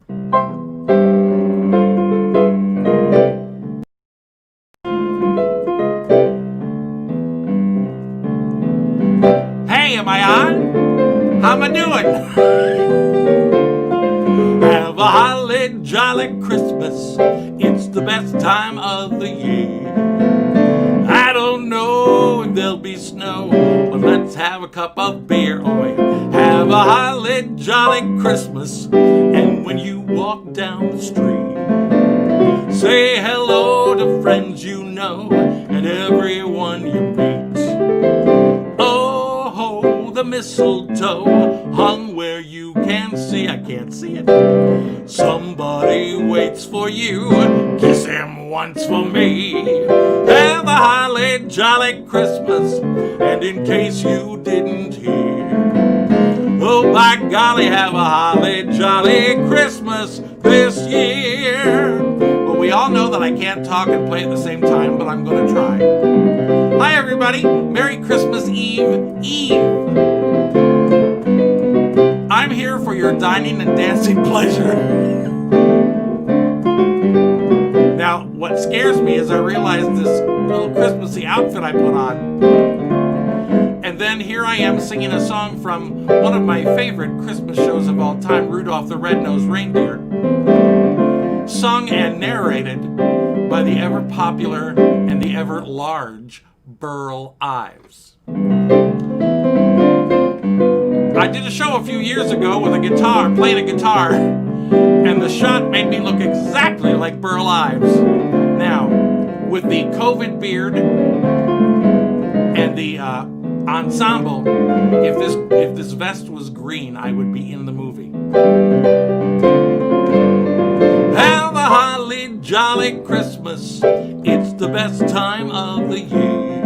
Hey, am I on? How am I doing? Have a holly jolly Christmas. It's the best time of the year. I don't know if there'll be snow, but let's have a cup of beer. Oh wait. Have a holly jolly Christmas. And when you walk down the street, say hello to friends you know and everyone you meet. Oh ho, the mistletoe hung where you can see. I can't see it. Somebody waits for you. Kiss him once for me. Have a holly jolly Christmas. And in case you didn't hear, oh by golly, have a holly jolly Christmas this year. Well, we all know that I can't talk and play at the same time, but I'm going to try. Hi everybody, Merry Christmas Eve. I'm here for your dining and dancing pleasure. Now, what scares me is I realize this little Christmassy outfit I put on, and then here I am singing a song from one of my favorite Christmas shows of all time, Rudolph the Red-Nosed Reindeer, sung and narrated by the ever-popular and the ever-large Burl Ives. I did a show a few years ago with a guitar, playing a guitar, and the shot made me look exactly like Burl Ives. Now, with the COVID beard and the ensemble, if this vest was green, I would be in the movie. Have a holly jolly Christmas. It's the best time of the year.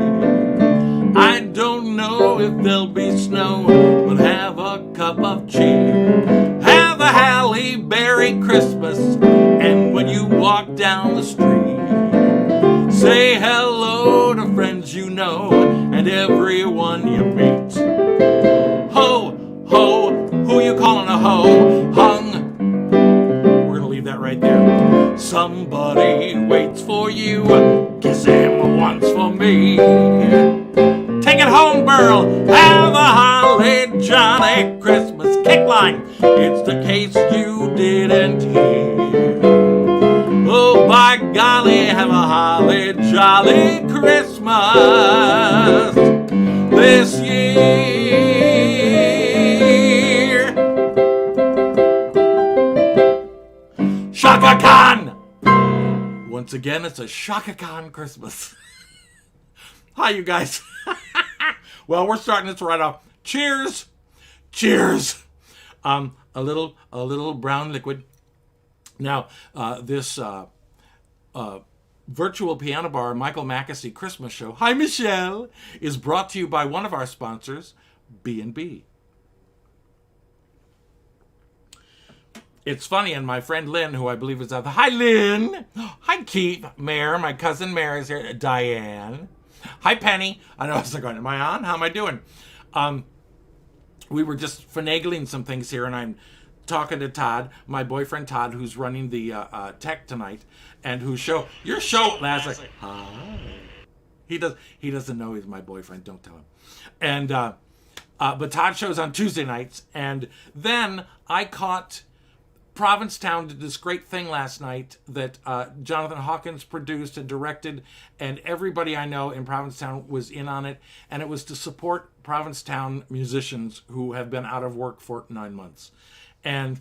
I don't know if there'll be snow, but have a cup of cheer. Have a Halle Berry Christmas, and when you walk down the street, say hello to friends you know and everyone you meet. Ho, ho, who you calling a ho? Hung. We're gonna leave that right there. Somebody waits for you. Kiss him once for me. Take it home, Burl. Have a holly jolly Christmas. Kick line. It's the case you didn't hear. Oh, by golly, have a holly jolly Christmas this year. Shaka Khan. Once again, it's a Shaka Khan Christmas. Hi, you guys. Well, we're starting this right off. Cheers. Cheers. A little brown liquid. Now, this virtual piano bar, Michael McAssey Christmas show, hi Michelle, is brought to you by one of our sponsors, B&B. It's funny, and my friend Lynn, who I believe is out there. Hi, Lynn. Hi, Keith. Mare, my cousin Mare is here. Diane. Hi, Penny. I know I was going, am I on? How am I doing? We were just finagling some things here, and I'm talking to Todd, my boyfriend Todd, who's running the tech tonight, and your show last night. Hi. He doesn't know he's my boyfriend. Don't tell him. And but Todd shows on Tuesday nights, and then I caught Provincetown did this great thing last night that Jonathan Hawkins produced and directed, and everybody I know in Provincetown was in on it, and it was to support Provincetown musicians who have been out of work for 9 months. And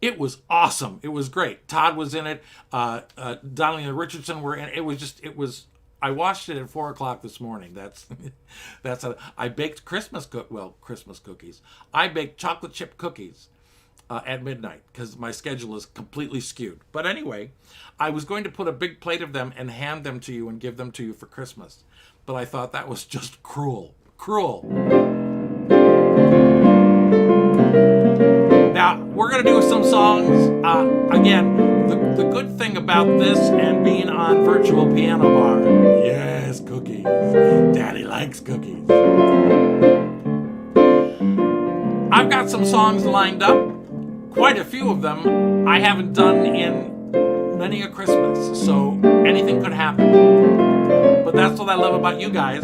it was awesome. It was great. Todd was in it. Donnelly and Richardson were in it. It was. I watched it at 4:00 this morning. I baked Christmas cookies. I baked chocolate chip cookies at midnight because my schedule is completely skewed. But anyway, I was going to put a big plate of them and hand them to you and give them to you for Christmas. But I thought that was just cruel. Now, we're going to do some songs. Again, the good thing about this and being on Virtual Piano Bar, yes, cookies. Daddy likes cookies. I've got some songs lined up. quite a few of them I haven't done in many a Christmas, so anything could happen. But that's what I love about you guys.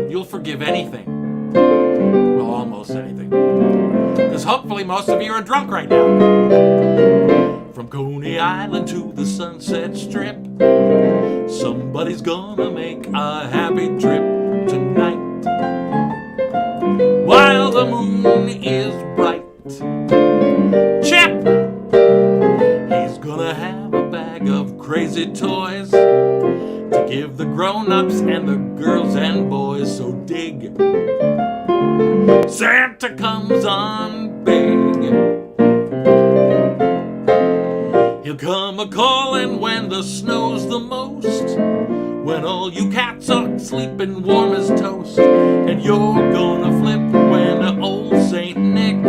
You'll forgive anything. Well, almost anything. Because hopefully most of you are drunk right now. From Coney Island to the Sunset Strip, somebody's gonna make a happy trip tonight. While the moon is bright, Chip, he's gonna have a bag of crazy toys to give the grown-ups and the girls and boys. So dig, Santa comes on big. He'll come a-calling when the snow's the most, when all you cats are sleeping warm as toast, and you're gonna flip when old Saint Nick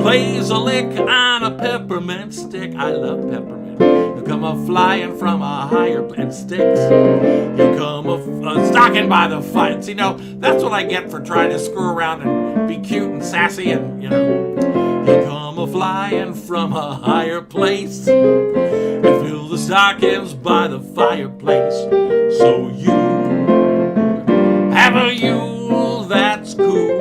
plays a lick on a peppermint stick. I love peppermint. He'll come a-flying from a higher and sticks. He'll come a-stalking by the fire. See, that's what I get for trying to screw around and be cute and sassy and, He'll come a-flying from a higher place and fill the stockings by the fireplace. So you have a Yule that's cool.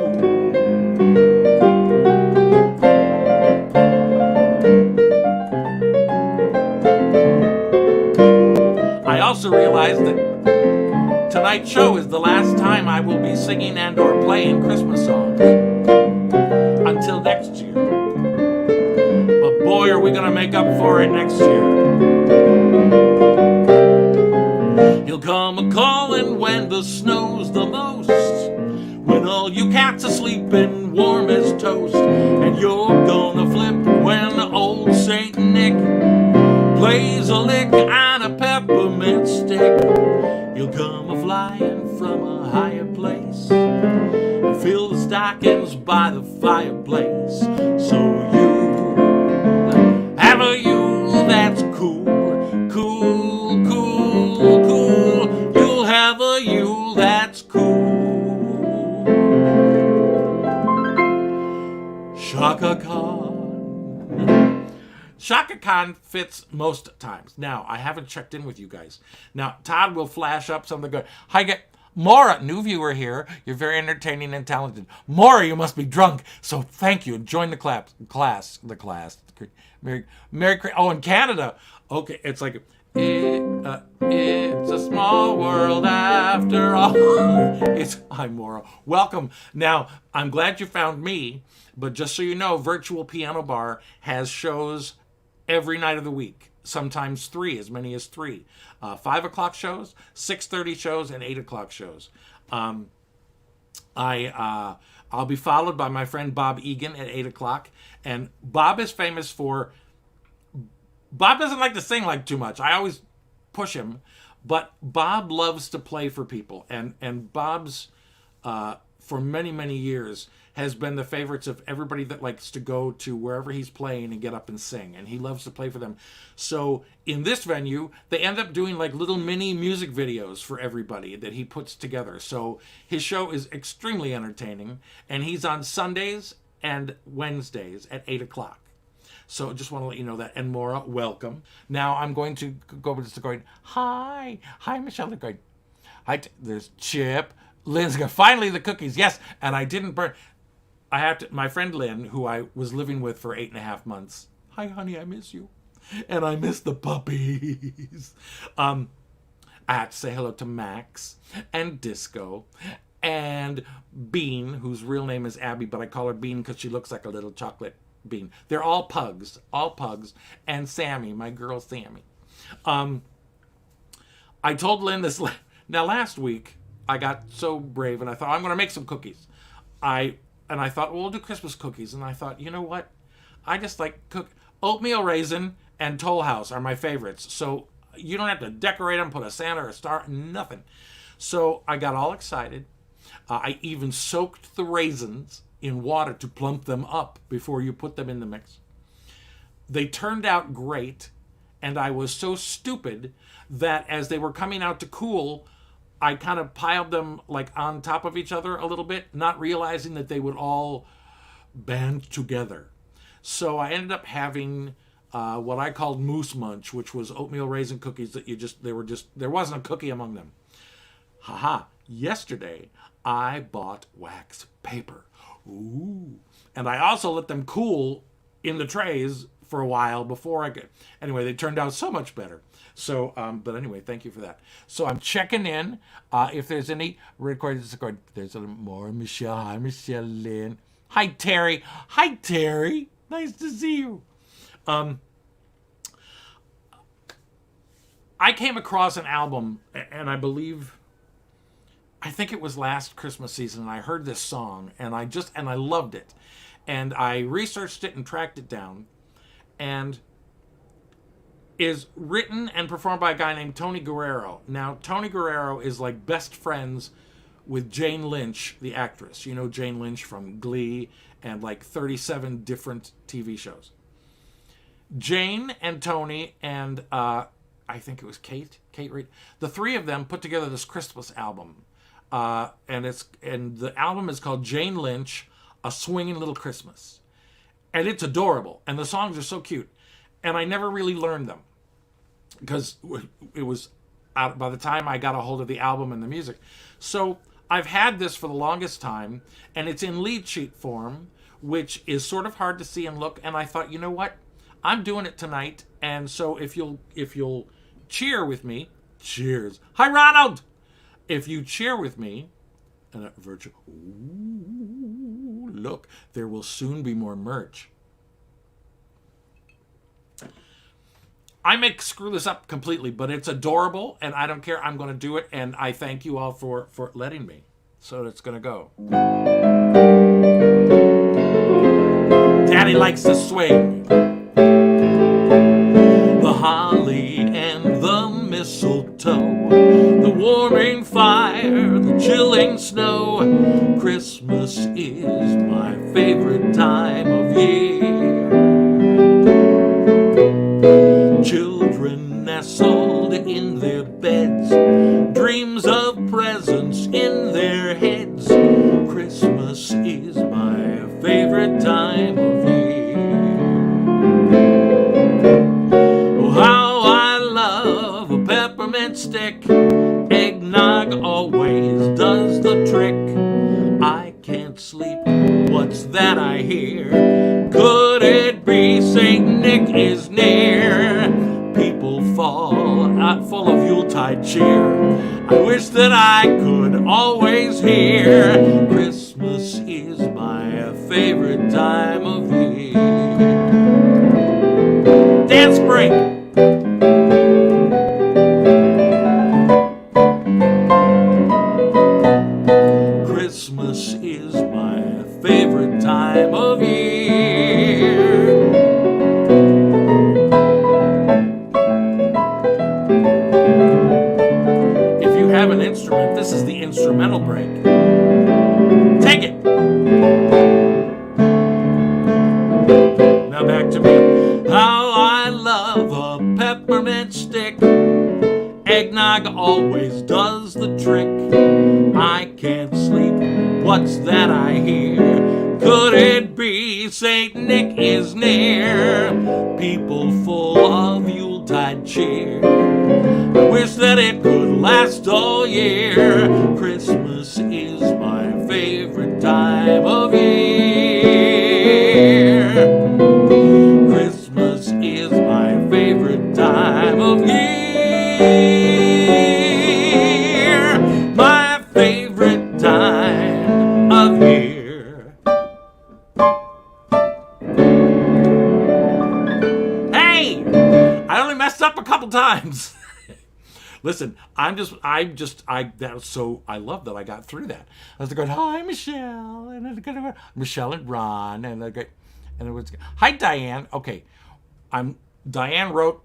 I also realized that tonight's show is the last time I will be singing and or playing Christmas songs until next year. But boy, are we going to make up for it next year. He'll come a-calling when the snow's the most, when all you cats are sleeping warm as toast, and you're gonna flip when old Saint Nick plays a lick on a peppermint stick. He'll come a-flying from a higher place and fill the stockings by the fireplace. So you have a Yule that's cool, cool, cool, cool. You'll have a Yule that's cool. Shaka Khan. Shaka Khan fits most times. Now, I haven't checked in with you guys. Now, Todd will flash up something good. Hi, Maura, new viewer here. You're very entertaining and talented. Maura, you must be drunk. So thank you. Join the class. Merry Christmas. Oh, in Canada. Okay, it's like, it's a small world after all. Hi, Maura. Welcome. Now, I'm glad you found me, but just so you know, Virtual Piano Bar has shows every night of the week. Sometimes as many as three. 5 o'clock shows, 6:30 shows, and 8 o'clock shows. I'll be followed by my friend Bob Egan at 8 o'clock. And Bob is famous for... Bob doesn't like to sing too much. I always push him. But Bob loves to play for people. And Bob's, for many, many years, has been the favorites of everybody that likes to go to wherever he's playing and get up and sing. And he loves to play for them. So in this venue, they end up doing little mini music videos for everybody that he puts together. So his show is extremely entertaining. And he's on Sundays and Wednesdays at 8 o'clock. So just want to let you know that. And Maura, welcome. Now I'm going to go over to going, hi, Michelle. They're going, hi, there's Chip. Lynn's going, finally the cookies. Yes, and I didn't burn. My friend Lynn, who I was living with for 8.5 months. Hi, honey, I miss you. And I miss the puppies. I had to say hello to Max and Disco and Bean, whose real name is Abby, but I call her Bean because she looks like a little chocolate bean. They're all pugs, and Sammy, my girl Sammy. I told Lynn this. Now, last week, I got so brave, and I thought, I'm going to make some cookies. And I thought, well, we'll do Christmas cookies. And I thought, you know what? I just cook oatmeal raisin and Toll House are my favorites. So you don't have to decorate them, put a Santa or a star, nothing. So I got all excited. I even soaked the raisins in water to plump them up before you put them in the mix. They turned out great. And I was so stupid that as they were coming out to cool, I kind of piled them on top of each other a little bit, not realizing that they would all band together. So I ended up having what I called moose munch, which was oatmeal raisin cookies that there wasn't a cookie among them. Haha. Yesterday, I bought wax paper. Ooh. And I also let them cool in the trays for a while before I could. Anyway, they turned out so much better. So, but anyway, thank you for that. So I'm checking in. If there's any recordings, there's a little more. Michelle. Hi, Michelle Lynn. Hi, Terry. Hi, Terry. Nice to see you. I came across an album, and I think it was last Christmas season, and I heard this song, and I loved it. And I researched it and tracked it down, and is written and performed by a guy named Tony Guerrero. Now, Tony Guerrero is like best friends with Jane Lynch, the actress. You know Jane Lynch from Glee and like 37 different TV shows. Jane and Tony and I think it was Kate Reed. The three of them put together this Christmas album. And the album is called Jane Lynch, A Swingin' Little Christmas. And it's adorable. And the songs are so cute. And I never really learned them because it was out by the time I got a hold of the album and the music. So I've had this for the longest time, and it's in lead sheet form, which is sort of hard to see and look. And I thought, you know what? I'm doing it tonight. And so if you'll cheer with me, cheers. Hi, Ronald! If you cheer with me, and a virtual, ooh, look, there will soon be more merch. I may screw this up completely, but it's adorable, and I don't care. I'm going to do it, and I thank you all for letting me. So it's going to go. Daddy likes to swing. The holly and the mistletoe, the warming fire, the chilling snow. Christmas is my favorite time of year. Children nestled in their beds, dreams of presents in their heads. Christmas is my favorite time of year. Oh, how I love a peppermint stick. Eggnog always does the trick. I can't sleep, what's that I hear? Could it be Saint Nick is near? People fall out full of Yuletide cheer. I wish that I could always hear. Christmas is my favorite time of year. Dance break! Christmas is my favorite time of year. If you have an instrument, this is the instrumental break. Take it. Now back to me. How I love a peppermint stick. Eggnog always does the trick. I can't sleep, what's that I hear? Could it be Saint Nick is near? People full of Yuletide cheer. I wish that it could last all year. Christmas is my favorite time of year. Christmas is my favorite time of year. My favorite time of year. Hey! I only messed up a couple times. Listen, I love that I got through that. I was going, hi, Michelle, and then going, Michelle and Ron, and it was, hi, Diane. Okay, Diane wrote,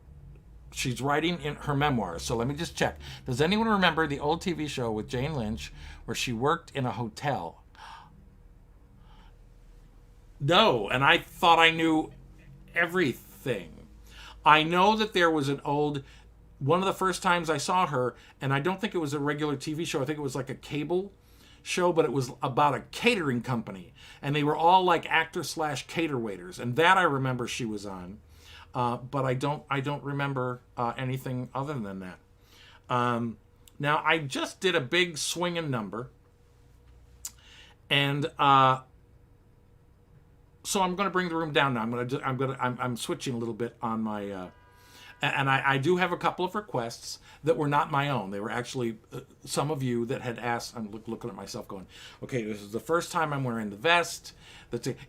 she's writing in her memoirs, so let me just check. Does anyone remember the old TV show with Jane Lynch where she worked in a hotel? No, and I thought I knew everything. I know that there was one of the first times I saw her, and I don't think it was a regular TV show, I think it was like a cable show, but it was about a catering company, and they were all like actor slash cater waiters, and that I remember she was on, but I don't remember anything other than that. Now I just did a big swinging number, and so I'm going to bring the room down now. I'm switching a little bit on my. And I do have a couple of requests that were not my own. They were actually some of you that had asked. I'm looking at myself going, okay, this is the first time I'm wearing the vest.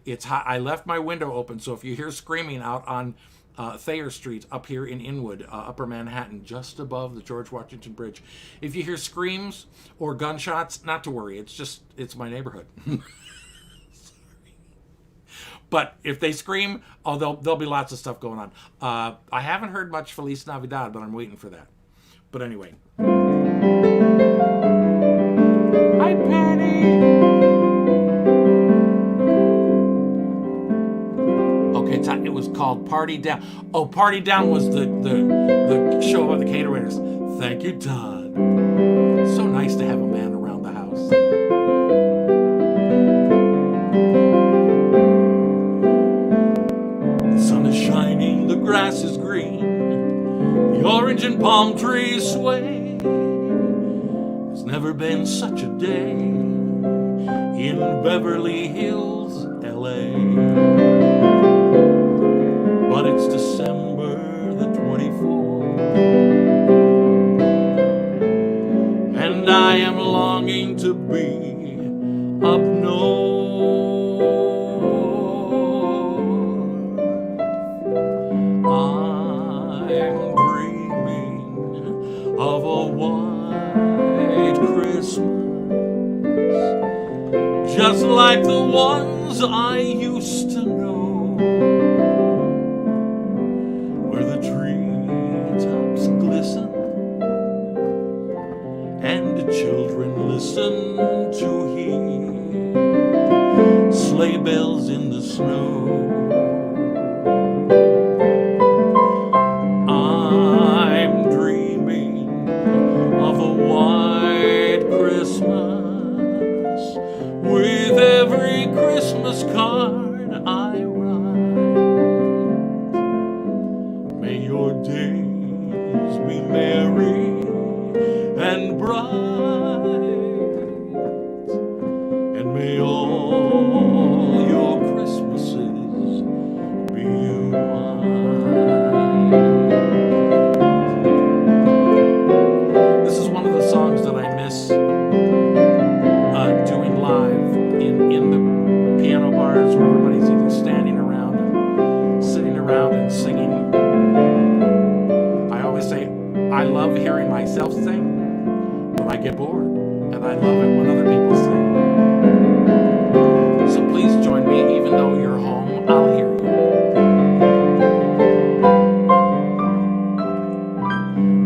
It's hot. I left my window open, so if you hear screaming out on Thayer Street up here in Inwood, Upper Manhattan, just above the George Washington Bridge, if you hear screams or gunshots, not to worry. It's my neighborhood. But if they scream, there'll be lots of stuff going on. I haven't heard much Feliz Navidad, but I'm waiting for that. But anyway. Hi, Penny. Okay, it was called Party Down. Oh, Party Down was the show about the caterers. Thank you, Todd. So nice to have a man around the house. Shining, the grass is green, the orange and palm trees sway. There's never been such a day in Beverly Hills, LA. But it's December the 24th, and I am longing to be up north. Of a white Christmas, just like the ones I used to know, where the treetops glisten and the children listen to hear sleigh bells in the snow. With every Christmas card I write, may your days be merry and bright, and may all your Christmases be white. This is one of the songs that I miss doing live in the piano bars where everybody's either standing around and sitting around and singing. I always say I love hearing myself sing, but I get bored, and I love it when other people sing. So please join me, even though you're home, I'll hear you.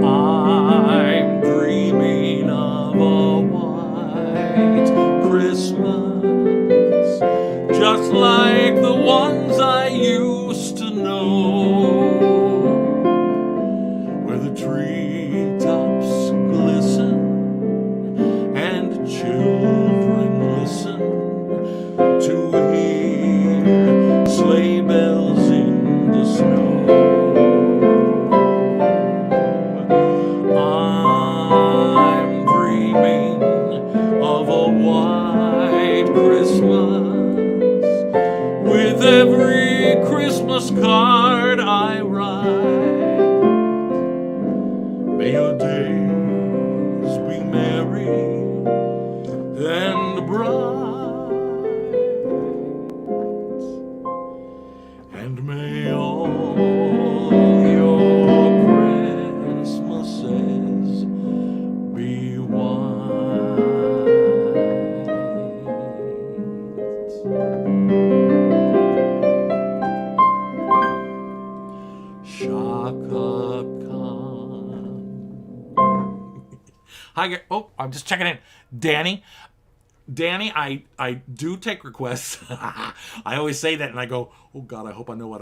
I'm dreaming of a white Christmas, just like the ones I used to know, where the treetops glisten and the children listen to hear sleigh bells in the snow. I'm dreaming of a white Christmas, with every Christmas card I write. May your days be merry and bright, and may all your Christmases be white. Shaka Khan. Hi, oh, I'm just checking in. Danny, I do take requests. I always say that, and I go, oh God, I hope I know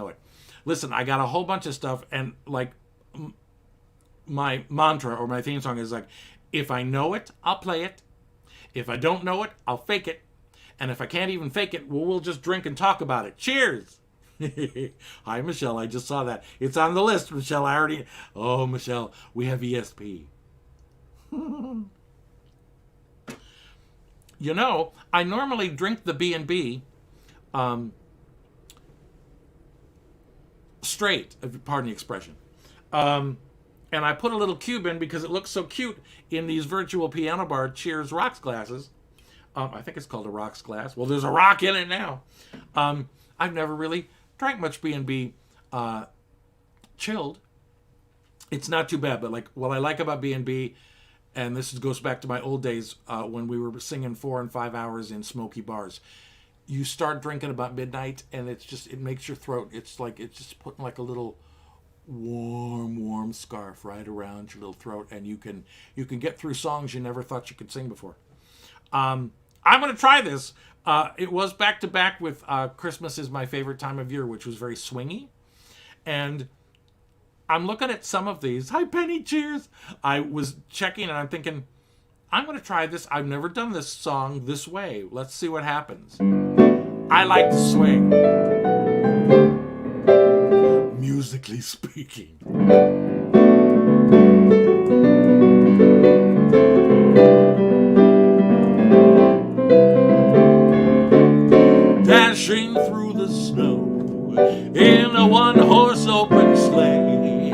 it. Listen, I got a whole bunch of stuff, and like my mantra or my theme song is like, if I know it, I'll play it. If I don't know it, I'll fake it. And if I can't even fake it, well, we'll just drink and talk about it. Cheers! Hi, Michelle. I just saw that. It's on the list, Michelle. I already... Oh, Michelle, we have ESP. You know, I normally drink the B&B straight, if you pardon the expression. And I put a little cube in because it looks so cute in these virtual piano bar Cheers rocks glasses. I think it's called a rocks glass. Well, there's a rock in it now. I've never really drank much B&B chilled. It's not too bad, but like what I like about B&B, and this goes back to my old days when we were singing 4 and 5 hours in smoky bars. You start drinking about midnight, and it makes your throat. It's just putting like a little warm scarf right around your little throat, and you can get through songs you never thought you could sing before. I'm going to try this. It was back to back with Christmas is my favorite time of year, which was very swingy. And I'm looking at some of these. Hi, Penny, cheers. I was checking and I'm thinking, I'm going to try this. I've never done this song this way. Let's see what happens. I like to swing. Musically speaking. Dashing through the snow in a one-horse open sleigh,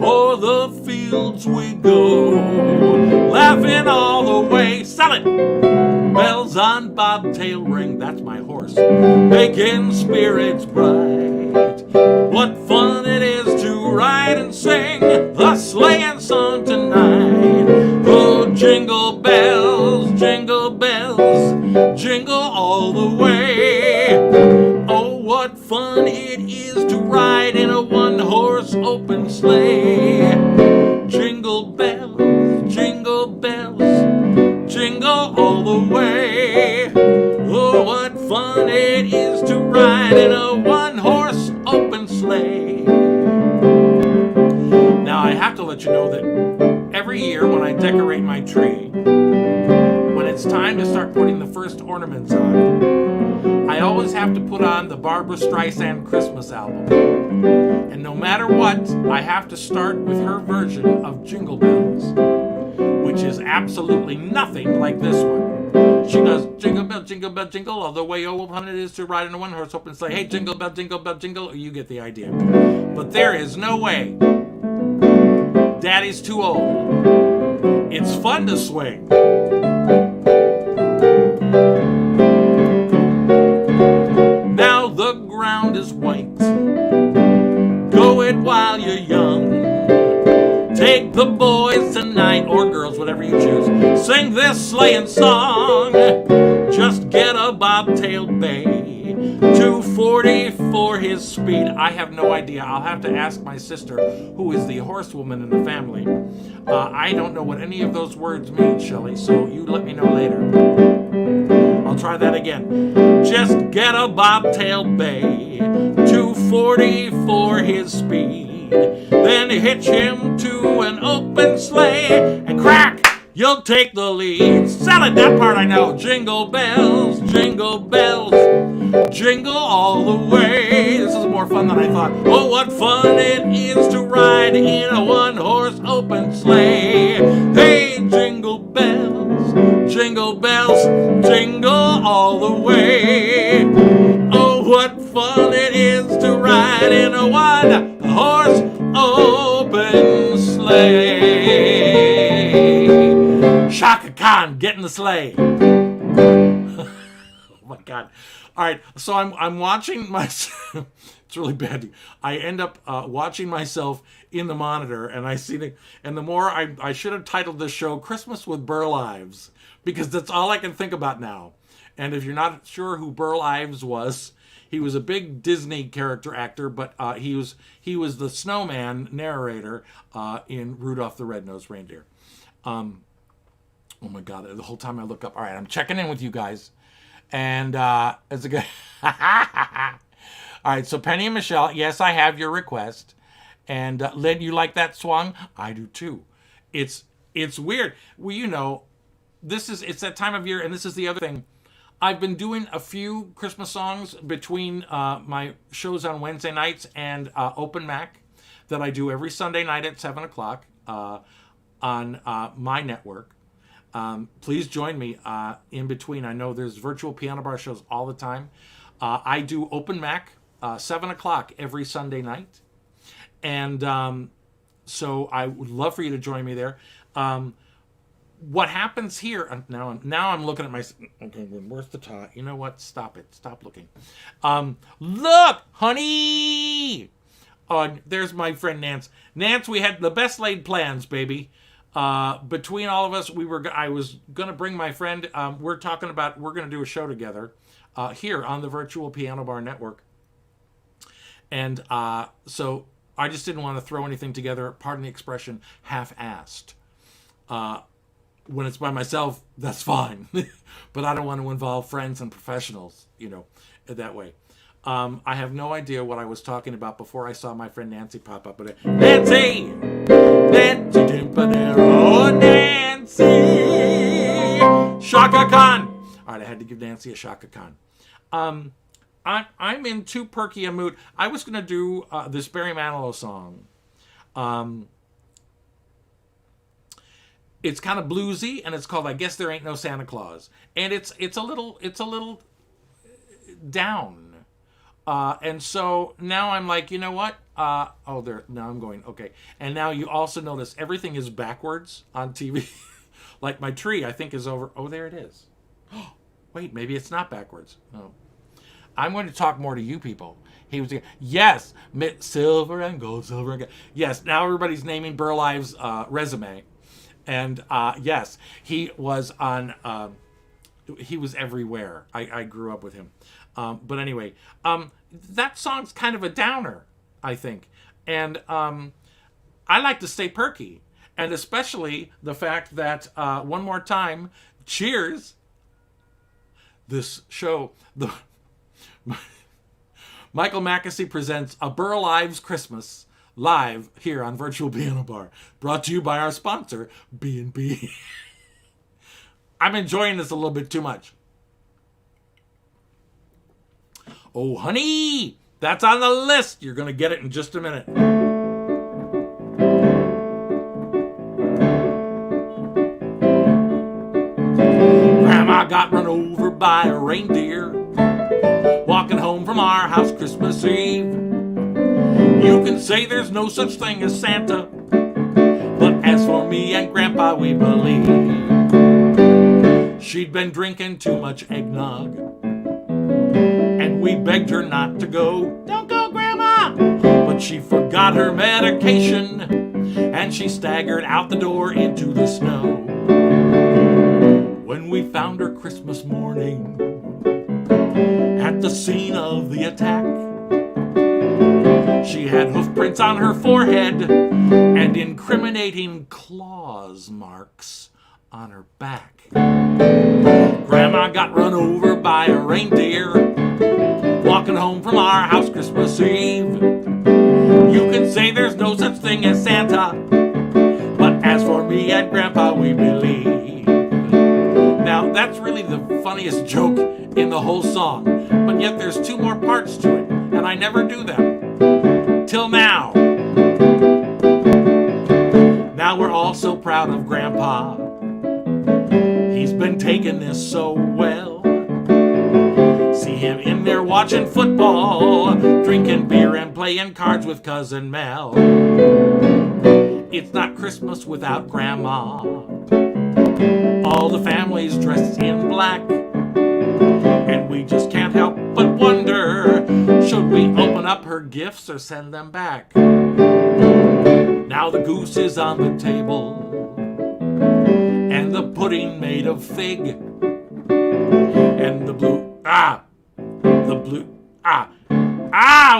o'er the fields we go, laughing all the way. Sell it! Bells on bobtail ring, that's my horse, making spirits bright. What fun it is to ride and sing the sleighing song tonight. Oh, jingle bells, jingle all the way. Oh, what fun it is to ride in a one-horse open sleigh. Jingle bells, jingle all the way. Oh, what fun it is to ride in a one-horse open sleigh. Now, I have to let you know that every year when I decorate my tree, when it's time to start putting the first ornaments on, I always have to put on the Barbra Streisand Christmas album. And no matter what, I have to start with her version of Jingle Bells, which is absolutely nothing like this one. She does jingle bell, jingle all the way. Oh, what fun it is to ride in a one-horse open sleigh. Hey, jingle bell, jingle. You get the idea. But there is no way. Daddy's too old. It's fun to swing. Now the ground is white. Go it while you're young. Take the boys tonight, or girls, whatever you choose. Sing this sleighing song. Just get a bobtailed bay, 240 for his speed. I have no idea. I'll have to ask my sister, who is the horsewoman in the family. I don't know what any of those words mean, Shelley, so you let me know later. I'll try that again. Just get a bobtailed bay, 240 for his speed. Then hitch him to an open sleigh, and crack, you'll take the lead. Sell it, that part I know. Jingle bells, jingle all the way. This is more fun than I thought. Oh, what fun it is to ride in a one-horse open sleigh. Hey, jingle bells, jingle all the way. Oh, what fun it is to ride in a one-horse open sleigh. Shaka Khan, get in the sleigh. Oh my God. All right, so I'm watching myself. It's really bad. I end up watching myself in the monitor, and I see and the more I should have titled this show "Christmas with Burl Ives," because that's all I can think about now. And if you're not sure who Burl Ives was, he was a big Disney character actor, but he was the snowman narrator in Rudolph the Red-Nosed Reindeer. Oh my God! The whole time I look up. All right, I'm checking in with you guys, and it's a good. All right, so Penny and Michelle, yes, I have your request, and Lynn, you like that song? I do too. It's weird. Well, you know, it's that time of year, and this is the other thing. I've been doing a few Christmas songs between my shows on Wednesday nights and Open Mac that I do every Sunday night at 7 o'clock on my network. Please join me in between. I know there's virtual piano bar shows all the time. I do Open Mac 7 o'clock every Sunday night. And so I would love for you to join me there. What happens here now? I'm looking at my. Okay, where's the tie? You know what? Stop it. Stop looking. Look, honey. There's my friend Nance. Nance, we had the best laid plans, baby. Between all of us, I was gonna bring my friend. We're gonna do a show together here on the Virtual Piano Bar Network. And so I just didn't want to throw anything together. Pardon the expression, half-assed. When it's by myself, that's fine. But I don't want to involve friends and professionals, that way. I have no idea what I was talking about before I saw my friend Nancy pop up. But Nancy! Nancy Timpanaro, Nancy! Shaka Khan! All right, I had to give Nancy a Shaka Khan. I'm in too perky a mood. I was going to do this Barry Manilow song. It's kind of bluesy, and it's called "I Guess There Ain't No Santa Claus," and it's a little down, and so now I'm like, you know what? Now I'm going okay, and now you also notice everything is backwards on TV, like my tree I think is over. Oh, there it is. Wait, maybe it's not backwards. Oh, I'm going to talk more to you people. He was yes, silver and gold, silver and gold. Yes, now everybody's naming Burl Ives' resume. And yes, he was on. He was everywhere. I grew up with him. But anyway, that song's kind of a downer, I think. And I like to stay perky, and especially the fact that one more time, cheers. This show, Michael McAssey presents A Burl Ives Christmas. Live here on Virtual Piano Bar, brought to you by our sponsor, B&B. I'm enjoying this a little bit too much. Oh, honey, that's on the list. You're going to get it in just a minute. Grandma got run over by a reindeer walking home from our house Christmas Eve. You can say there's no such thing as Santa, but as for me and Grandpa, we believe. She'd been drinking too much eggnog, and we begged her not to go. Don't go, Grandma! But she forgot her medication, and she staggered out the door into the snow. When we found her Christmas morning at the scene of the attack, she had hoof prints on her forehead and incriminating claws marks on her back. Grandma got run over by a reindeer walking home from our house Christmas Eve. You can say there's no such thing as Santa, but as for me and Grandpa, we believe. Now, that's really the funniest joke in the whole song, but yet there's two more parts to it, and I never do them. Till now. Now we're all so proud of Grandpa. He's been taking this so well. See him in there watching football, drinking beer and playing cards with Cousin Mel. It's not Christmas without Grandma. All the family's dressed in black, and we just can't help but wonder, should we open up her gifts or send them back? Now the goose is on the table, and the pudding made of fig, and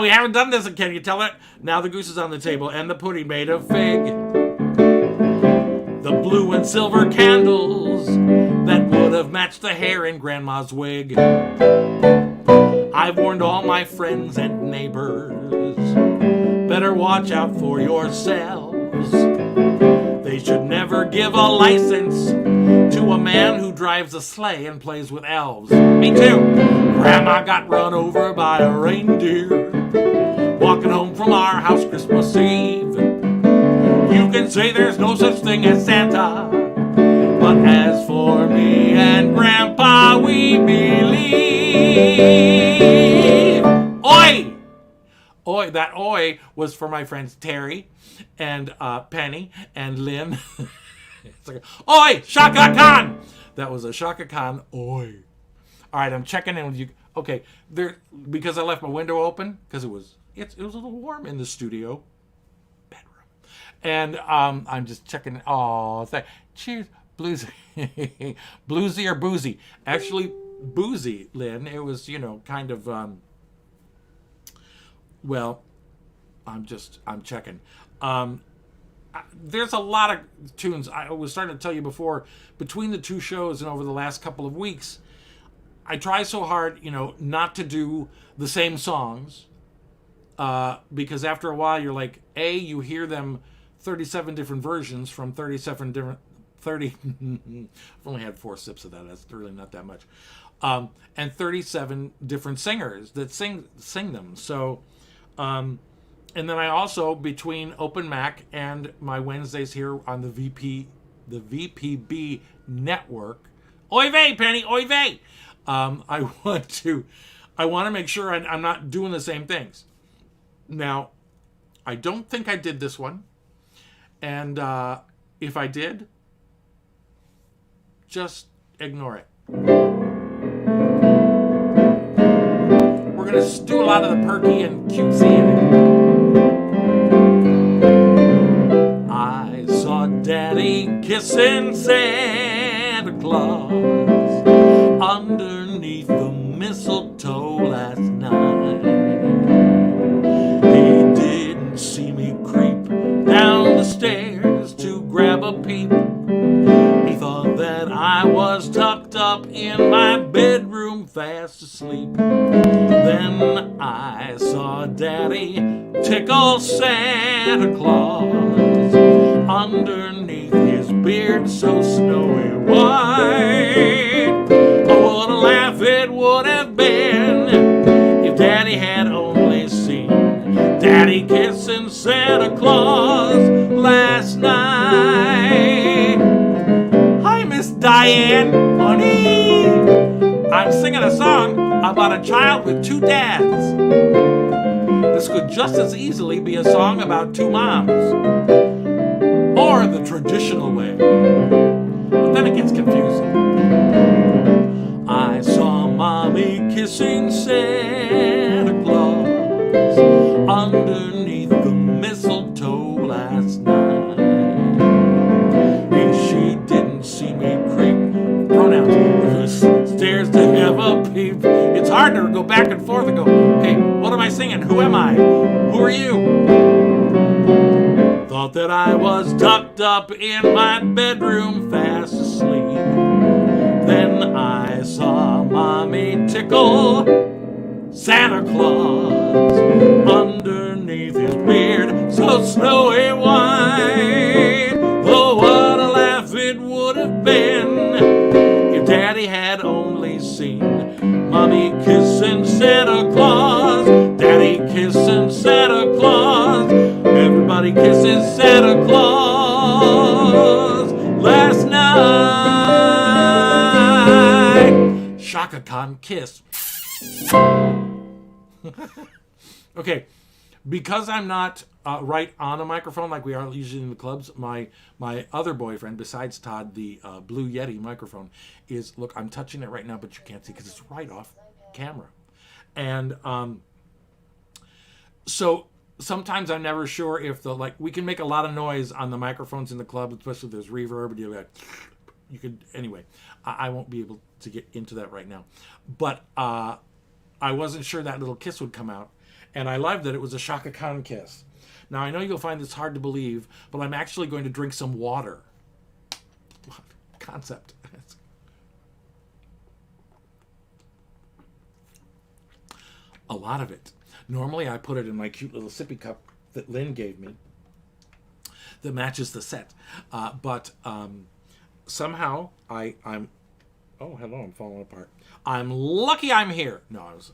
we haven't done this, can you tell it? Now the goose is on the table, and the pudding made of fig. The blue and silver candles that would have matched the hair in Grandma's wig. I've warned all my friends and neighbors, better watch out for yourselves. They should never give a license to a man who drives a sleigh and plays with elves. Me too. Grandma got run over by a reindeer walking home from our house Christmas Eve. You can say there's no such thing as Santa, but as for me and Grandpa, we believe. Oi! Oi, that oi was for my friends Terry and Penny and Lynn. It's like, oi, Shaka Khan! That was a Shaka Khan oi. All right, I'm checking in with you. Okay, there, because I left my window open because it was a little warm in the studio bedroom, and I'm just checking. Oh, cheers, bluesy, bluesy or boozy? Actually, boozy, Lynn. It was kind of well, I'm checking. There's a lot of tunes. I was starting to tell you before, between the two shows and over the last couple of weeks, I try so hard, not to do the same songs, because after a while you're like, you hear them 37 different versions from 37 different, 30, I've only had 4 sips of that, that's really not that much, and 37 different singers that sing them. So, and then I also, between Open Mac and my Wednesdays here on the VPB network, oy vey, Penny, oy vey, I want to make sure I'm not doing the same things. Now, I don't think I did this one, and if I did, just ignore it. We're gonna do a lot of the perky and cutesy. I saw Daddy kissing Santa Claus underneath the mistletoe last night. He didn't see me creep down the stairs to grab a peep. He thought that I was tucked up in my bedroom fast asleep. Then I saw Daddy tickle Santa Claus underneath his beard so snowy white. Oh, what a laugh it would have been if Daddy had only seen Daddy kissing Santa Claus last night. Hi, Miss Diane, honey. I'm singing a song about a child with 2 dads. This could just as easily be a song about 2 moms, or the traditional way. But then it gets confusing. I saw Mommy kissing Santa Claus underneath the mistletoe last night. And she didn't see me creep. Pronouns. Stairs to have a peep. It's hard to go back and forth and go, okay, what am I singing? Who am I? Who are you? Thought that I was tucked up in my bedroom fast asleep. Then I saw Mommy tickle Santa Claus underneath his beard so snowy white. Oh, what a laugh it would have been if Daddy had only seen Mommy kissing Santa Claus. Daddy kissing Santa Claus. Everybody kisses Santa Claus last night. Shaka Khan kiss. Okay, because I'm not right on a microphone like we are usually in the clubs, my other boyfriend, besides Todd, the Blue Yeti microphone, is, look, I'm touching it right now, but you can't see because it's right off camera. And so sometimes I'm never sure if we can make a lot of noise on the microphones in the club, especially if there's reverb, and you could, anyway, I won't be able to get into that right now. But I wasn't sure that little kiss would come out. And I loved that it was a Shaka Khan kiss. Now, I know you'll find this hard to believe, but I'm actually going to drink some water. Concept. A lot of it. Normally, I put it in my cute little sippy cup that Lynn gave me that matches the set. But somehow I'm. Oh, hello! I'm falling apart. I'm lucky I'm here. No, I was.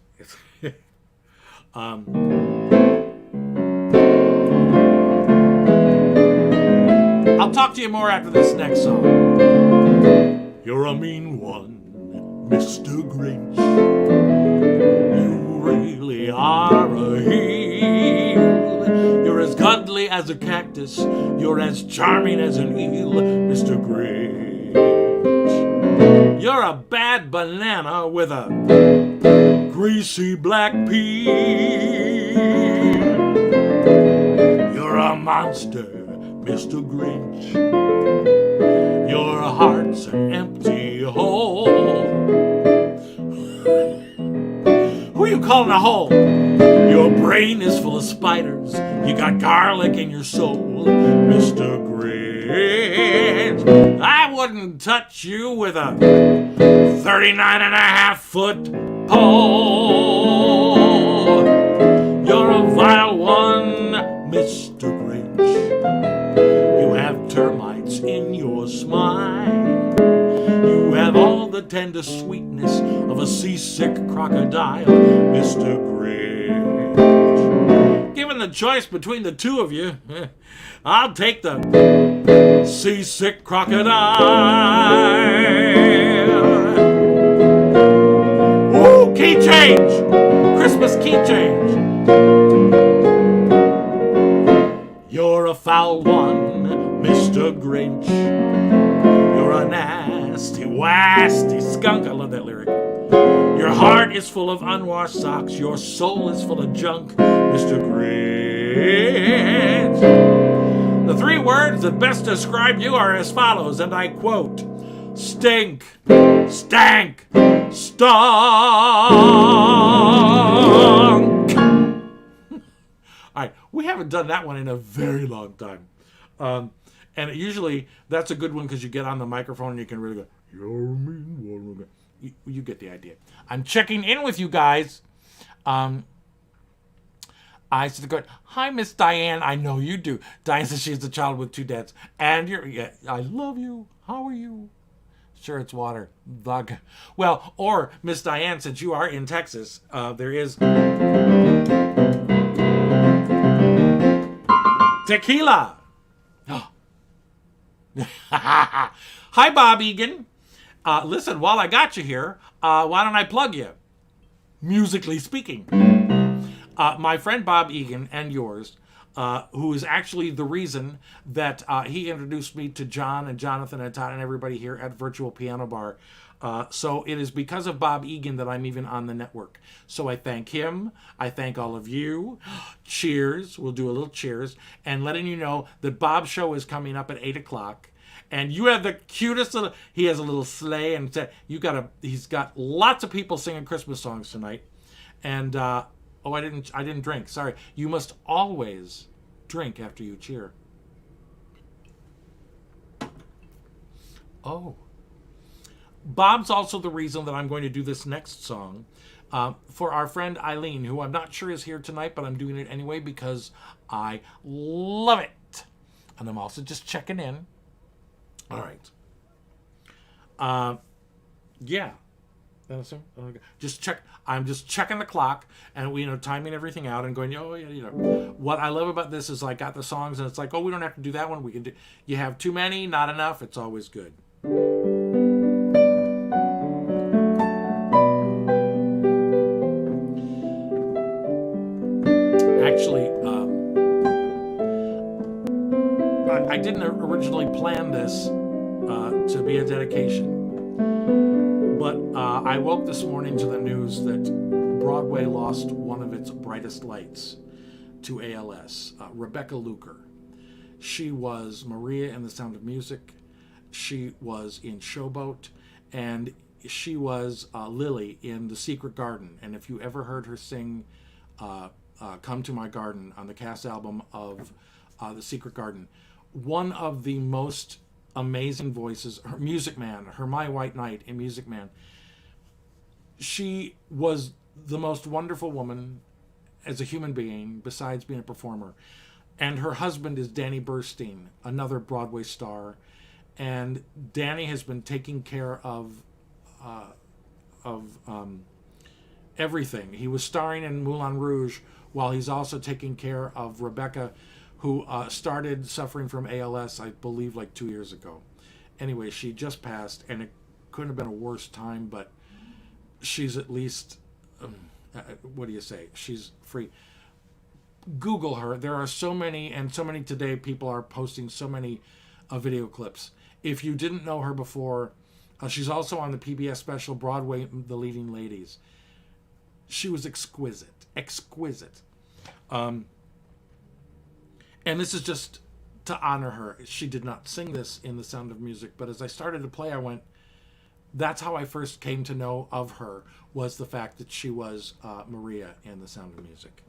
I'll talk to you more after this next song. You're a mean one, Mr. Grinch. You really are a heel. You're as cuddly as a cactus. You're as charming as an eel, Mr. Grinch. You're a bad banana with a greasy black peel. You're a monster, Mr. Grinch. Your heart's an empty hole. Who are you calling a hole? Your brain is full of spiders. You got garlic in your soul, Mr. Grinch. I wouldn't touch you with a 39.5-foot pole. You're a vile one, Mr. Grinch. You have termites in your smile. You have all the tender sweetness of a seasick crocodile, Mr. Grinch. Given the choice between the two of you, I'll take the seasick crocodile. Ooh, key change! Christmas key change. You're a foul one, Mr. Grinch. You're a nasty, wasty skunk. I love that lyric. Your heart is full of unwashed socks. Your soul is full of junk, Mr. Grinch. The three words that best describe you are as follows, and I quote: stink, stank, stunk. All right, we haven't done that one in a very long time. And usually that's a good one because you get on the microphone and you can really go, you're a mean one. You get the idea. I'm checking in with you guys. I said, hi, Miss Diane. I know you do. Diane says she's a child with two dads. And I love you. How are you? Sure, it's water. Vodka. Well, or Miss Diane, since you are in Texas, there is tequila. Hi, Bob Egan. Listen, while I got you here, why don't I plug you? Musically speaking. My friend Bob Egan and yours, who is actually the reason that he introduced me to John and Jonathan and Todd and everybody here at Virtual Piano Bar. So it is because of Bob Egan that I'm even on the network. So I thank him. I thank all of you. Cheers. We'll do a little cheers. And letting you know that Bob's show is coming up at 8 o'clock. And you have the cutest little... He has a little sleigh. And he's got lots of people singing Christmas songs tonight. And... I didn't drink. Sorry. You must always drink after you cheer. Oh. Bob's also the reason that I'm going to do this next song for our friend Eileen, who I'm not sure is here tonight, but I'm doing it anyway because I love it. And I'm also just checking in. All right. Yeah. Just check. I'm just checking the clock and timing everything out and going. What I love about this is I got the songs and it's like, oh, we don't have to do that one. We can do. You have too many, not enough. It's always good. Actually, I didn't originally plan this to be a dedication. But I woke this morning to the news that Broadway lost one of its brightest lights to ALS, Rebecca Luker. She was Maria in The Sound of Music. She was in Showboat. And she was Lily in The Secret Garden. And if you ever heard her sing Come to My Garden on the cast album of The Secret Garden, one of the most amazing voices, her Music Man, her My White Knight in Music Man. She was the most wonderful woman as a human being, besides being a performer. And her husband is Danny Burstein, another Broadway star. and Danny has been taking care of everything. He was starring in Moulin Rouge while he's also taking care of Rebecca, who started suffering from ALS, I believe, like 2 years ago. Anyway, she just passed, and it couldn't have been a worse time, but she's at least, what do you say? She's free. Google her. There are so many, and so many today, people are posting so many video clips. If you didn't know her before, she's also on the PBS special Broadway, The Leading Ladies. She was exquisite. And this is just to honor her. She did not sing this in The Sound of Music, but as I started to play, I went, that's how I first came to know of her, was the fact that she was Maria in The Sound of Music.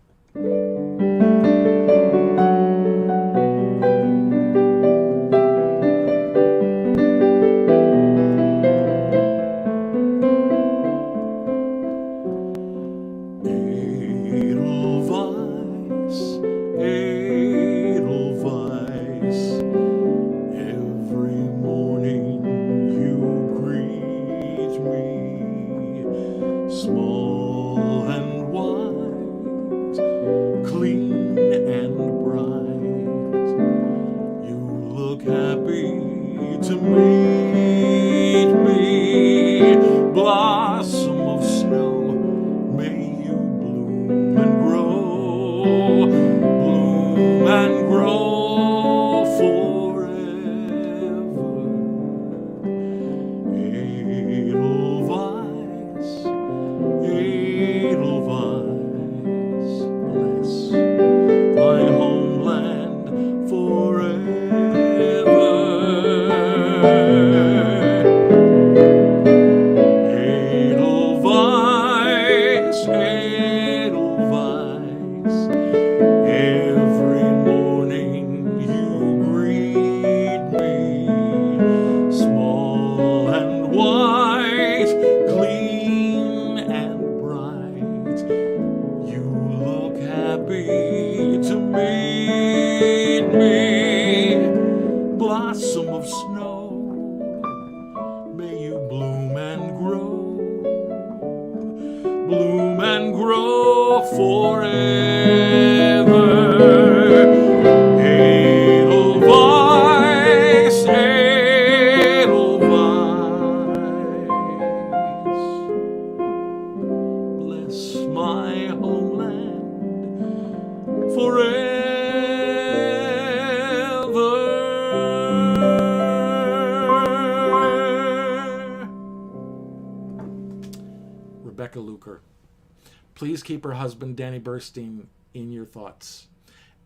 Please keep her husband, Danny Burstein, in your thoughts,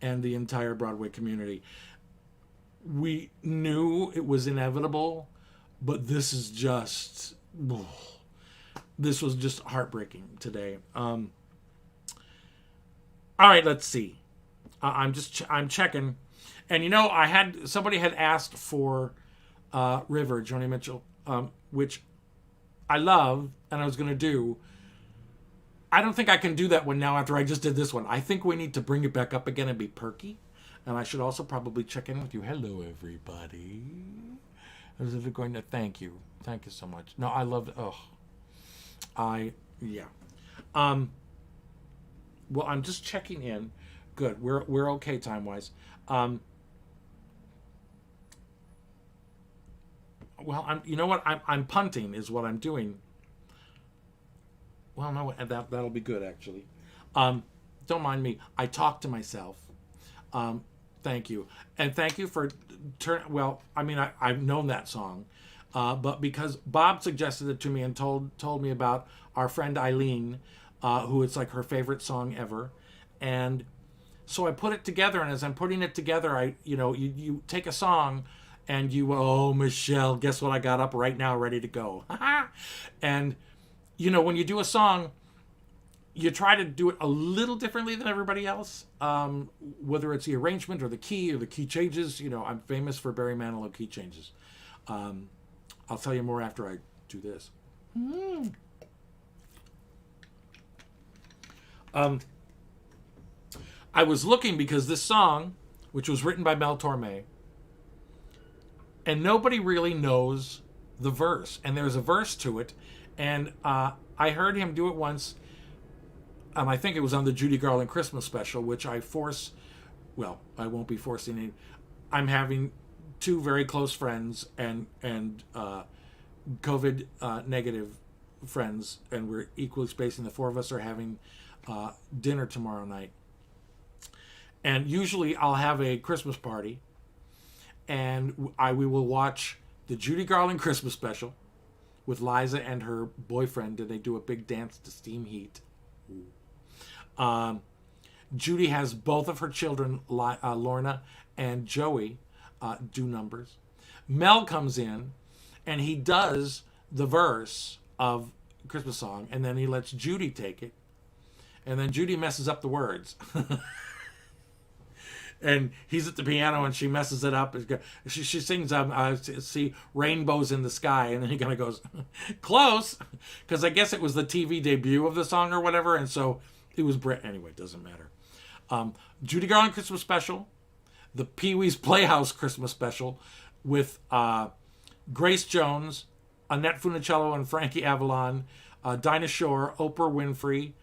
and the entire Broadway community. We knew it was inevitable, but this was just heartbreaking today. All right, let's see. I'm checking, and somebody had asked for River, Joni Mitchell, which I love, and I was going to do. I don't think I can do that one now after I just did this one. I think we need to bring it back up again and be perky. And I should also probably check in with you. Hello, everybody. I was going to thank you. Thank you so much. No, I love it. Yeah. Well, I'm just checking in. Good. We're okay time-wise. Well, you know what? I'm punting is what I'm doing. Well, no, that'll be good, actually. Don't mind me. I talk to myself. Thank you. And thank you for... I've known that song. But because Bob suggested it to me and told me about our friend Eileen, who it's like her favorite song ever. And so I put it together, and as I'm putting it together, you take a song, and oh, Michelle, guess what I got up right now, ready to go. And... when you do a song, you try to do it a little differently than everybody else, whether it's the arrangement or the key changes. I'm famous for Barry Manilow key changes. I'll tell you more after I do this. I was looking because this song, which was written by Mel Torme, and nobody really knows the verse. And there's a verse to it, and I heard him do it once. I think it was on the Judy Garland Christmas special, which I won't be forcing it. I'm having two very close friends and COVID negative friends, and we're equally spacing. The four of us are having dinner tomorrow night. And usually I'll have a Christmas party, and we will watch the Judy Garland Christmas special with Liza and her boyfriend. Did they do a big dance to Steam Heat? Judy has both of her children, Lorna and Joey, do numbers. Mel comes in, and he does the verse of Christmas song, and then he lets Judy take it, and then Judy messes up the words. And he's at the piano, and she messes it up. She sings, see rainbows in the sky, and then he kind of goes, close, because I guess it was the TV debut of the song or whatever, and so it was anyway, it doesn't matter. Judy Garland Christmas special, the Pee-wee's Playhouse Christmas special with Grace Jones, Annette Funicello and Frankie Avalon, Dinah Shore, Oprah Winfrey.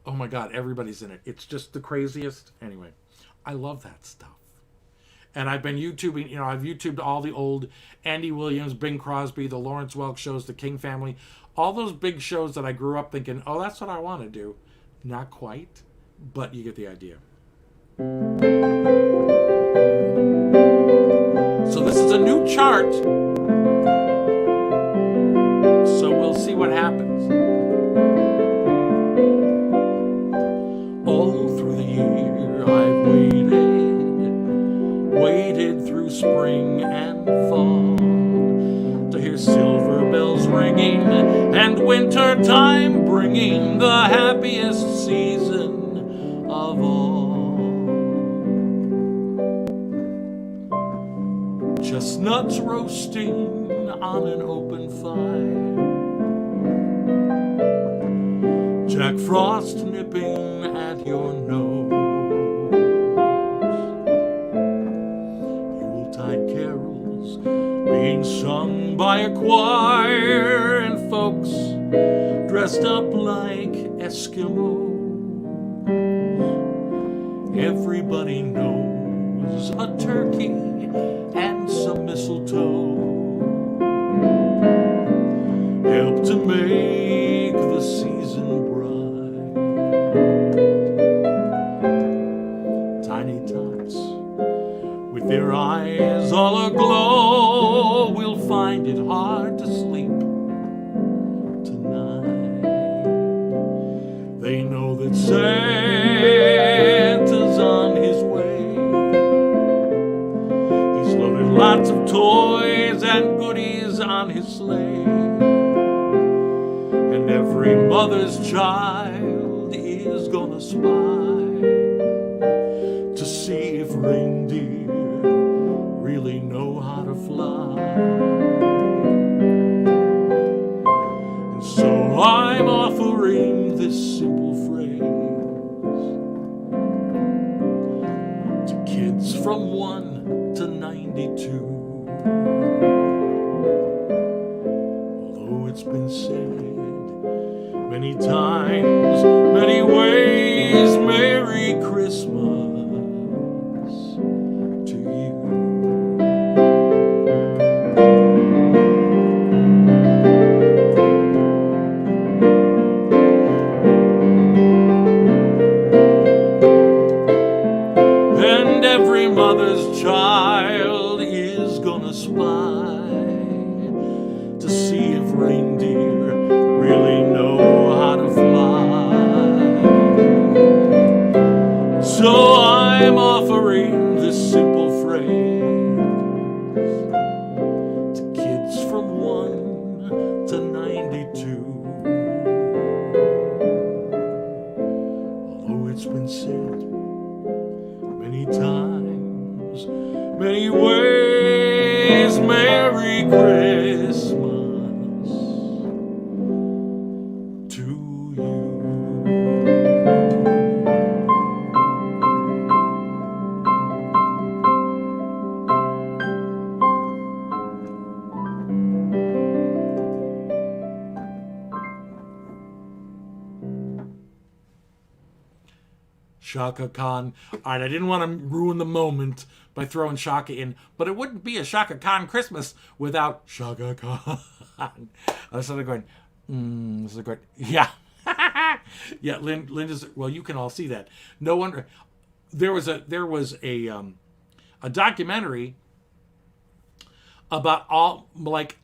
Oh my God, everybody's in it. It's just the craziest. Anyway, I love that stuff. And I've been YouTubing, I've YouTubed all the old Andy Williams, Bing Crosby, the Lawrence Welk shows, the King Family, all those big shows that I grew up thinking, oh, that's what I want to do. Not quite, but you get the idea. So this is a new chart. So we'll see what happens. All through the year I've waited through spring and fall to hear silver bells ringing and winter time bringing the happiest season of all. Chestnuts roasting on an open fire, Jack Frost nipping at your nose, Yuletide carols being sung by a choir, and folks dressed up like Eskimos. Everybody knows a turkey and some mistletoe help to make the season bright. Tiny tots with their eyes all aglow will find it hard to sleep tonight. They know that Santa's on his way. He's loaded lots of toys and goodies on his sleigh, and every mother's child is gonna spy to see if reindeer really know how to fly. And so I'm offering this simple phrase to kids from 1 to 92. Although it's been said many times, many ways, Merry Christmas to you. And every mother's child is gonna spy to see if reindeer really know how to fly. So Shaka Khan. All right, I didn't want to ruin the moment by throwing Shaka in, but it wouldn't be a Shaka Khan Christmas without Shaka Khan. I was sort of going, yeah. Yeah, Linda's, well, you can all see that. No wonder. There was a documentary about all, like,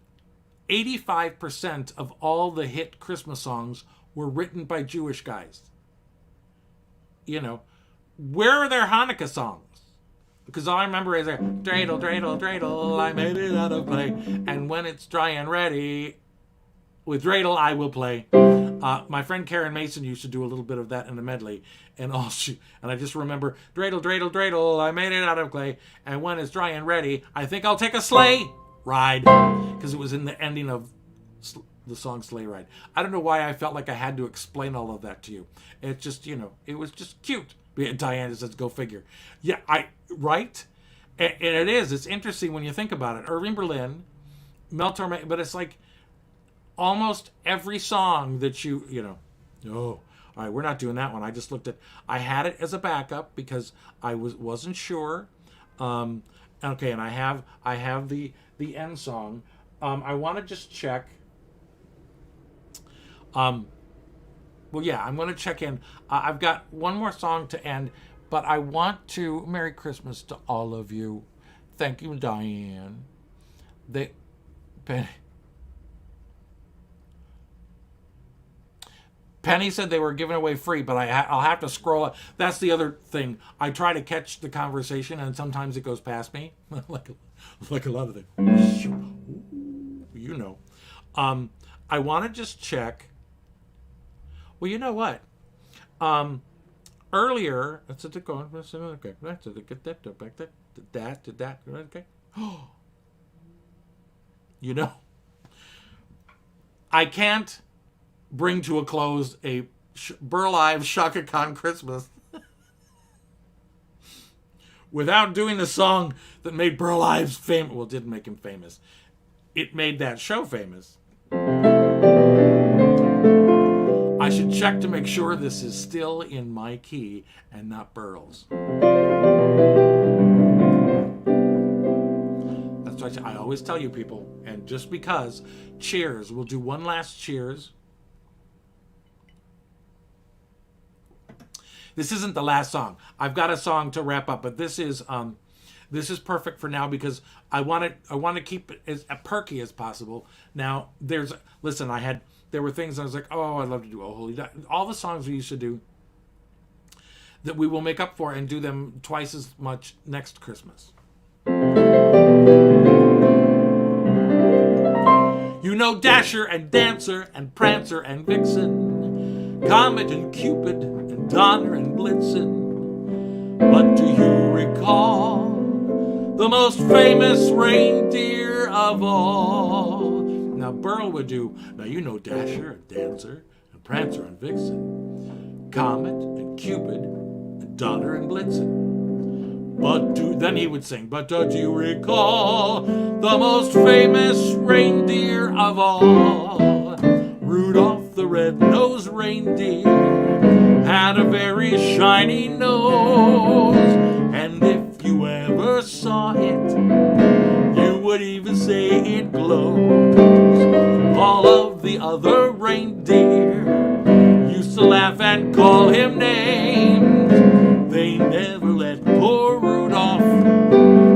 85% of all the hit Christmas songs were written by Jewish guys. You know, where are their Hanukkah songs? Because all I remember is dreidel, dreidel, dreidel, I made it out of clay, and when it's dry and ready, with dreidel I will play. My friend Karen Mason used to do a little bit of that in the medley, and I just remember dreidel, dreidel, dreidel, I made it out of clay, and when it's dry and ready, I think I'll take a sleigh ride, because it was in the ending of the song Sleigh Ride. I don't know why I felt like I had to explain all of that to you. It just, it was just cute. Diana says, go figure. Yeah, right? And it is. It's interesting when you think about it. Irving Berlin, Mel Torme, but it's like almost every song that all right, we're not doing that one. I just looked at, I had it as a backup because I wasn't sure. Okay, and I have the end song. I want to just check. Well, yeah, I'm going to check in. I've got one more song to end, but I want to Merry Christmas to all of you. Thank you, Diane. Penny said they were giving away free, but I'll have to scroll up. That's the other thing. I try to catch the conversation, and sometimes it goes past me, like a lot of things. I want to just check. Well, you know what? Earlier, I can't bring to a close a Burl Ives Shaka Khan Christmas without doing the song that made Burl Ives famous. Well, it didn't make him famous. It made that show famous. I should check to make sure this is still in my key and not Burl's. That's what I always tell you people. And just because, cheers. We'll do one last cheers. This isn't the last song. There got a song to wrap up, but this is perfect for now because I want to keep it as perky as possible. Now, there were things I was like, oh, I'd love to do Oh Holy Night. All the songs we used to do that we will make up for and do them twice as much next Christmas. Dasher and Dancer and Prancer and Vixen, Comet and Cupid and Donner and Blitzen. But do you recall the most famous reindeer of all? Now Burl would do, Dasher and Dancer and Prancer and Vixen, Comet and Cupid and Donner and Blitzen. Then he would sing, but do you recall the most famous reindeer of all? Rudolph the red-nosed reindeer had a very shiny nose, and if you ever saw it, you would even say it glows. All of the other reindeer used to laugh and call him names. They never let poor Rudolph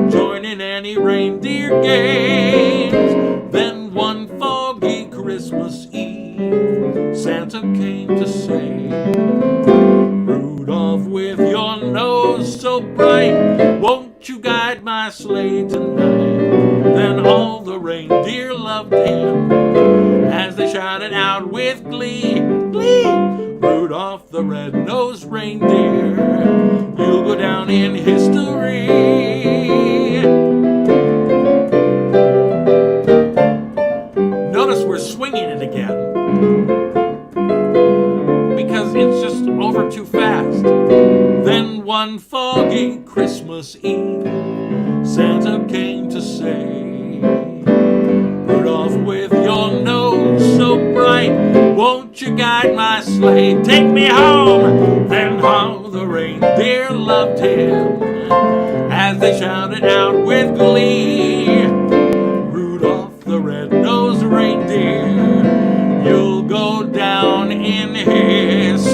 join in any reindeer games. Then one foggy Christmas Eve, Santa came to say, Rudolph, with your nose so bright, won't you guide my sleigh tonight? Then all the reindeer loved him as they shouted out with glee, glee! Rudolph the red-nosed reindeer, you'll go down in history. Notice we're swinging it again because it's just over too fast. Then one foggy Christmas Eve, Santa came to say, Rudolph, with your nose so bright, won't you guide my sleigh? Take me home. Then how the reindeer loved him as they shouted out with glee. Rudolph the red-nosed reindeer, you'll go down in history.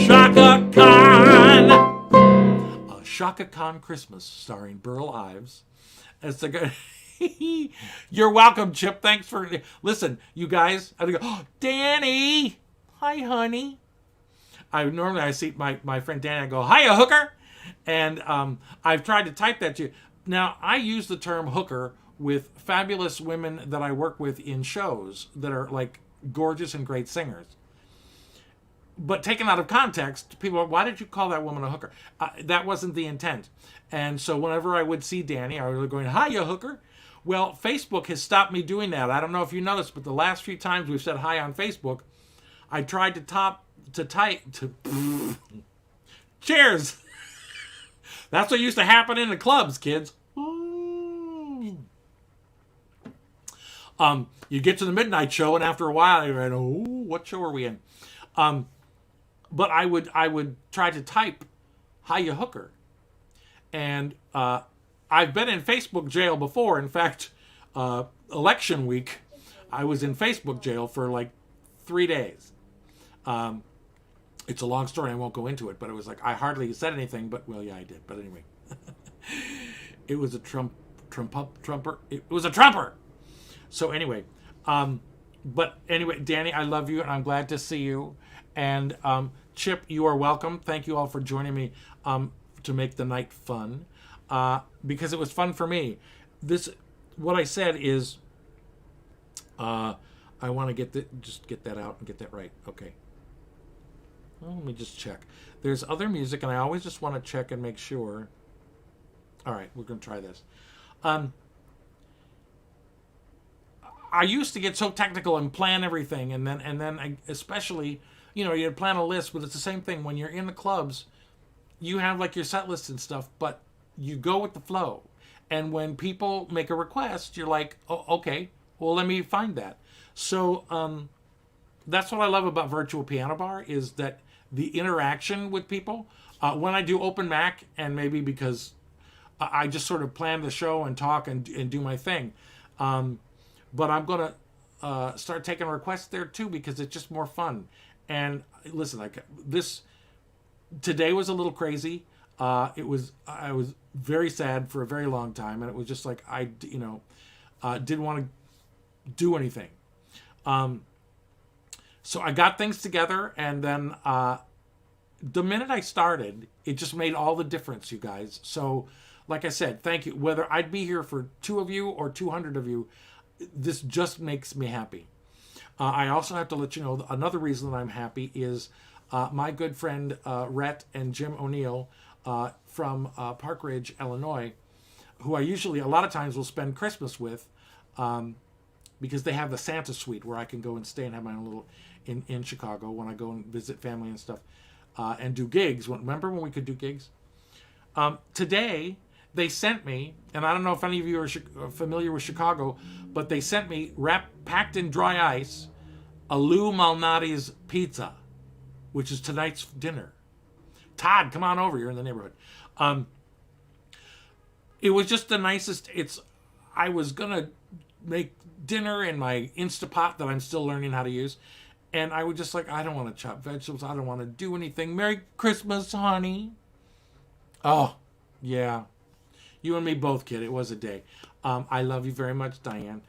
Shaka Khan. A Shaka Khan Christmas starring Burl Ives as the guy. You're welcome, Chip. Thanks for... Listen, you guys, I go, oh, Danny. Hi, honey. I see my friend Danny, I go, hiya, hooker. And I've tried to type that to you. Now, I use the term hooker with fabulous women that I work with in shows that are like gorgeous and great singers. But taken out of context, people are, why did you call that woman a hooker? That wasn't the intent. And so whenever I would see Danny, I was going, hiya, hooker. Well, Facebook has stopped me doing that. I don't know if you noticed, but the last few times we've said hi on Facebook, I tried to cheers. That's what used to happen in the clubs, kids. You get to the midnight show, and after a while, you're like, oh, what show are we in? But I would try to type hiya, hooker. And I've been in Facebook jail before. In fact, election week, I was in Facebook jail for like 3 days. It's a long story. I won't go into it, but it was like, I hardly said anything, but, well, yeah, I did. But anyway, it was a Trumper. It was a Trumper. So anyway, but anyway, Danny, I love you, and I'm glad to see you. And Chip, you are welcome. Thank you all for joining me to make the night fun. Because it was fun for me. What I said is, I want to just get that out and get that right. Okay. Well, let me just check. There's other music, and I always just want to check and make sure. All right, we're going to try this. I used to get so technical and plan everything, and then especially, you'd plan a list, but it's the same thing when you're in the clubs. You have like your set list and stuff, but you go with the flow. And when people make a request, you're like, oh, okay, well, let me find that. So that's what I love about Virtual Piano Bar is that the interaction with people. When I do open Mac, and maybe because I just sort of plan the show and talk and do my thing. But I'm going to start taking requests there too because it's just more fun. And listen, today was a little crazy. I was very sad for a very long time, and it was just like I didn't want to do anything. So I got things together, and then the minute I started, it just made all the difference, you guys. So, like I said, thank you. Whether I'd be here for 2 of you or 200 of you, this just makes me happy. I also have to let you know another reason that I'm happy is my good friend Rhett and Jim O'Neill from Park Ridge, Illinois, who I usually a lot of times will spend Christmas with because they have the Santa suite where I can go and stay and have my own little in Chicago when I go and visit family and stuff and do gigs. Remember when we could do gigs? Today, they sent me, and I don't know if any of you are familiar with Chicago, but they sent me, packed in dry ice, a Lou Malnati's pizza, which is tonight's dinner. Todd, come on over. You're in the neighborhood. It was just the nicest. I was going to make dinner in my Instapot that I'm still learning how to use. And I was just like, I don't want to chop vegetables. I don't want to do anything. Merry Christmas, honey. Oh, yeah. You and me both, kid. It was a day. I love you very much, Diane.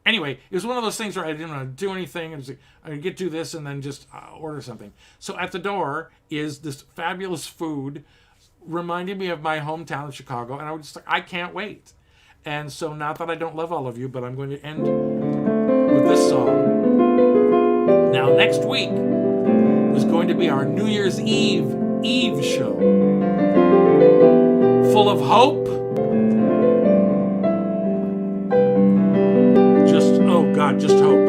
Anyway, it was one of those things where I didn't want to do anything. It was like, I could get to this and then just order something. So at the door is this fabulous food reminding me of my hometown of Chicago. And I was just like, I can't wait. And so not that I don't love all of you, but I'm going to end with this song. Now, next week is going to be our New Year's Eve show. Full of hope. Just hope.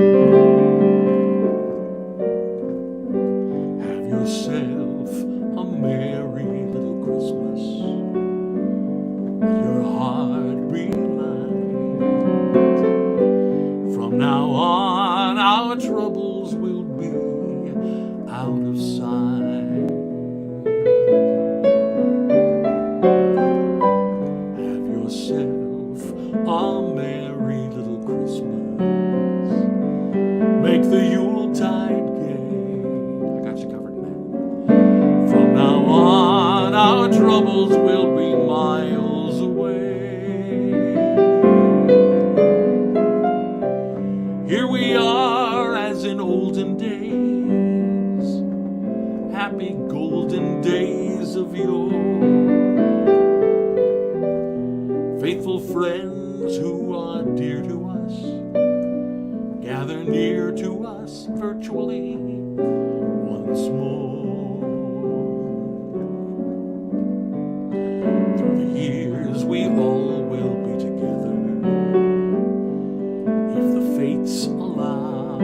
Have yourself a merry little Christmas. Let your heart be light. From now on, I'll our troubles will be out of sight. Have yourself a merry little Christmas. Make the Yuletide gay. I got you covered, man. From now on, our troubles will be miles away. Here we are as in olden days, happy golden days of yore. Faithful friends who are dear to us, gather near to us virtually once more. Through the years we all will be together, if the fates allow.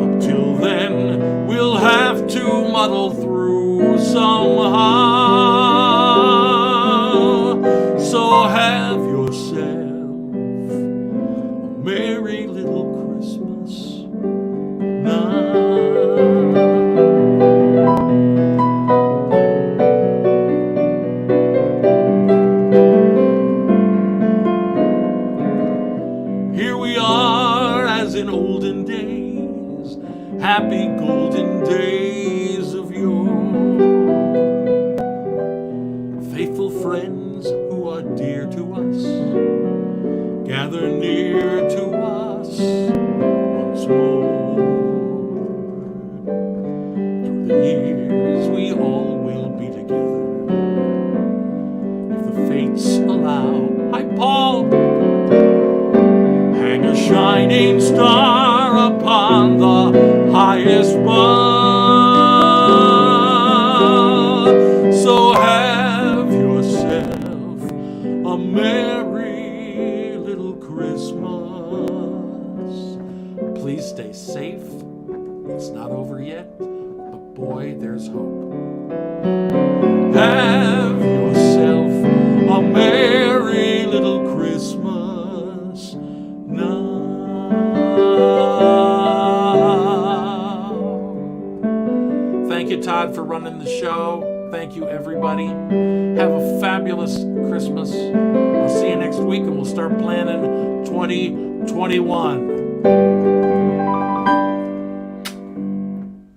Up till then we'll have to muddle through somehow. So have yourself a merry little Christmas now. Here we are as in olden days, happy golden days of yore. Faithful friends who are dear to us, gather near to us once more. Through the years we all will be together, if the fates allow. Hi, Paul! Hang a shining star upon the highest bough. So have yourself a merry little Christmas. Please stay safe. It's not over yet, but boy, there's hope. Have yourself a merry little Christmas now. Thank you, Todd, for running the show. Thank you, everybody. Have a fabulous Christmas. I'll see you next week, and we'll start planning 2021.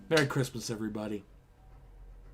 Merry Christmas, everybody.